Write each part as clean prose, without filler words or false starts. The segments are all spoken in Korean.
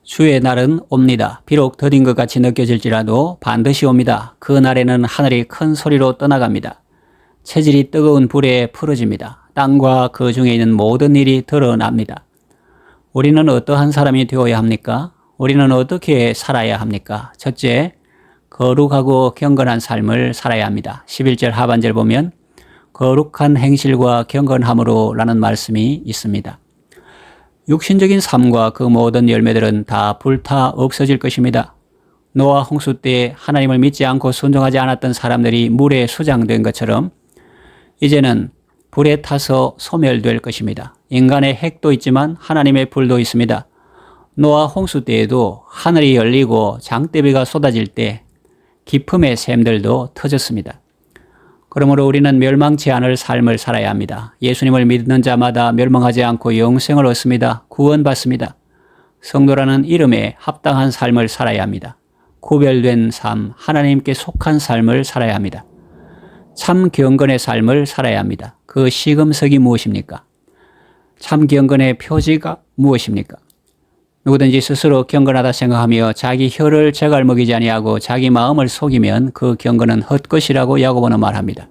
주의 날은 옵니다. 비록 더딘 것 같이 느껴질지라도 반드시 옵니다. 그 날에는 하늘이 큰 소리로 떠나갑니다. 체질이 뜨거운 불에 풀어집니다. 땅과 그 중에 있는 모든 일이 드러납니다. 우리는 어떠한 사람이 되어야 합니까? 우리는 어떻게 살아야 합니까? 첫째, 거룩하고 경건한 삶을 살아야 합니다. 11절 하반절 보면 거룩한 행실과 경건함으로 라는 말씀이 있습니다. 육신적인 삶과 그 모든 열매들은 다 불타 없어질 것입니다. 노아 홍수 때 하나님을 믿지 않고 순종하지 않았던 사람들이 물에 수장된 것처럼 이제는 불에 타서 소멸될 것입니다. 인간의 핵도 있지만 하나님의 불도 있습니다. 노아 홍수 때에도 하늘이 열리고 장대비가 쏟아질 때 기품의 샘들도 터졌습니다. 그러므로 우리는 멸망치 않을 삶을 살아야 합니다. 예수님을 믿는 자마다 멸망하지 않고 영생을 얻습니다. 구원받습니다. 성도라는 이름에 합당한 삶을 살아야 합니다. 구별된 삶, 하나님께 속한 삶을 살아야 합니다. 참 경건의 삶을 살아야 합니다. 그 시금석이 무엇입니까? 참 경건의 표지가 무엇입니까? 누구든지 스스로 경건하다 생각하며 자기 혀를 제갈 먹이지 아니하고 자기 마음을 속이면 그 경건은 헛것이라고 야고보는 말합니다.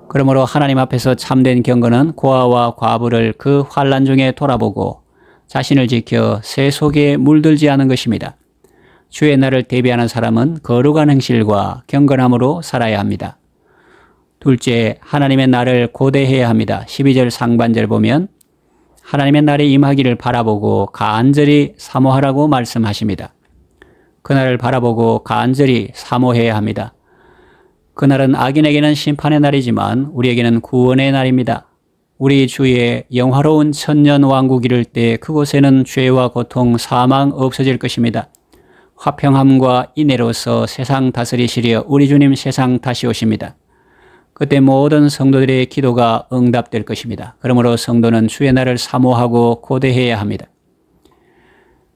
그러므로 하나님 앞에서 참된 경건은 고아와 과부를 그 환난 중에 돌아보고 자신을 지켜 새 속에 물들지 않은 것입니다. 주의 날을 대비하는 사람은 거룩한 행실과 경건함으로 살아야 합니다. 둘째, 하나님의 날을 고대해야 합니다. 12절 상반절 보면 하나님의 날이 임하기를 바라보고 간절히 사모하라고 말씀하십니다. 그날을 바라보고 간절히 사모해야 합니다. 그날은 악인에게는 심판의 날이지만 우리에게는 구원의 날입니다. 우리 주의 영화로운 천년 왕국 이룰 때 그곳에는 죄와 고통, 사망 없어질 것입니다. 화평함과 인애로서 세상 다스리시려 우리 주님 세상 다시 오십니다. 그때 모든 성도들의 기도가 응답될 것입니다. 그러므로 성도는 주의 날을 사모하고 고대해야 합니다.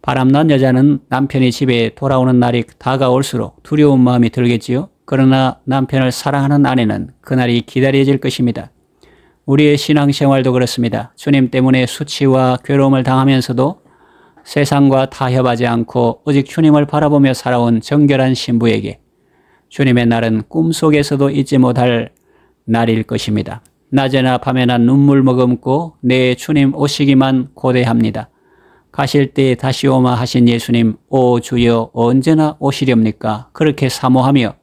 바람난 여자는 남편이 집에 돌아오는 날이 다가올수록 두려운 마음이 들겠지요. 그러나 남편을 사랑하는 아내는 그날이 기다려질 것입니다. 우리의 신앙생활도 그렇습니다. 주님 때문에 수치와 괴로움을 당하면서도 세상과 타협하지 않고 오직 주님을 바라보며 살아온 정결한 신부에게 주님의 날은 꿈속에서도 잊지 못할 날일 것입니다. 낮에나 밤에나 눈물 머금고 내 주님 오시기만 고대합니다. 가실 때 다시 오마 하신 예수님, 오 주여 언제나 오시렵니까? 그렇게 사모하며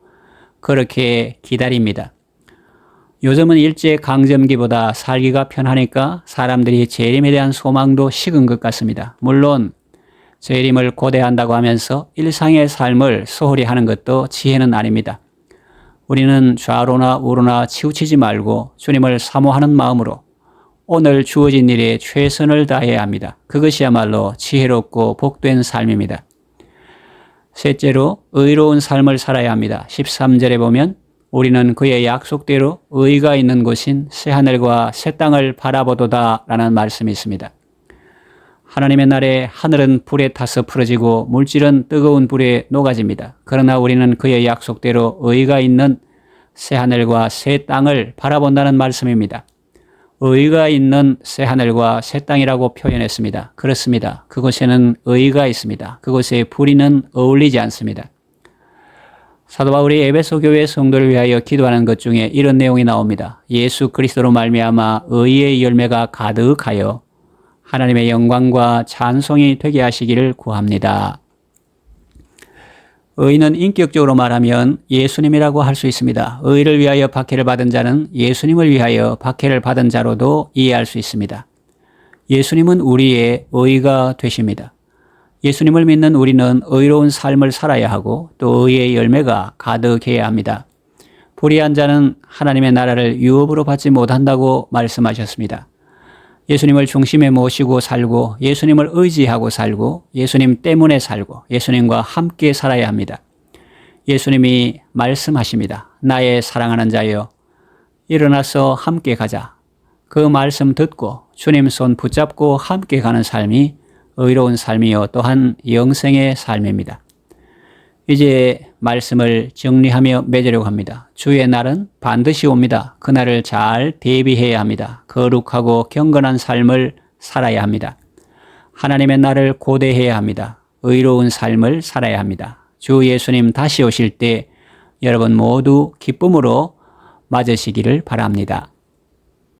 그렇게 기다립니다. 요즘은 일제강점기보다 살기가 편하니까 사람들이 재림에 대한 소망도 식은 것 같습니다. 물론 재림을 고대한다고 하면서 일상의 삶을 소홀히 하는 것도 지혜는 아닙니다. 우리는 좌로나 우로나 치우치지 말고 주님을 사모하는 마음으로 오늘 주어진 일에 최선을 다해야 합니다. 그것이야말로 지혜롭고 복된 삶입니다. 셋째로 의로운 삶을 살아야 합니다. 13절에 보면 우리는 그의 약속대로 의가 있는 곳인 새하늘과 새 땅을 바라보도다 라는 말씀이 있습니다. 하나님의 날에 하늘은 불에 타서 풀어지고 물질은 뜨거운 불에 녹아집니다. 그러나 우리는 그의 약속대로 의가 있는 새하늘과 새 땅을 바라본다는 말씀입니다. 의가 있는 새하늘과 새 땅이라고 표현했습니다. 그렇습니다. 그곳에는 의가 있습니다. 그곳에 불의는 어울리지 않습니다. 사도 바울이 에베소 교회 성도를 위하여 기도하는 것 중에 이런 내용이 나옵니다. 예수 그리스도로 말미암아 의의 열매가 가득하여 하나님의 영광과 찬송이 되게 하시기를 구합니다. 의는 인격적으로 말하면 예수님이라고 할 수 있습니다. 의를 위하여 박해를 받은 자는 예수님을 위하여 박해를 받은 자로도 이해할 수 있습니다. 예수님은 우리의 의가 되십니다. 예수님을 믿는 우리는 의로운 삶을 살아야 하고 또 의의 열매가 가득해야 합니다. 불의한 자는 하나님의 나라를 유업으로 받지 못한다고 말씀하셨습니다. 예수님을 중심에 모시고 살고 예수님을 의지하고 살고 예수님 때문에 살고 예수님과 함께 살아야 합니다. 예수님이 말씀하십니다. 나의 사랑하는 자여 일어나서 함께 가자. 그 말씀 듣고 주님 손 붙잡고 함께 가는 삶이 의로운 삶이요 또한 영생의 삶입니다. 이제 말씀을 정리하며 맺으려고 합니다. 주의 날은 반드시 옵니다. 그날을 잘 대비해야 합니다. 거룩하고 경건한 삶을 살아야 합니다. 하나님의 날을 고대해야 합니다. 의로운 삶을 살아야 합니다. 주 예수님 다시 오실 때 여러분 모두 기쁨으로 맞으시기를 바랍니다.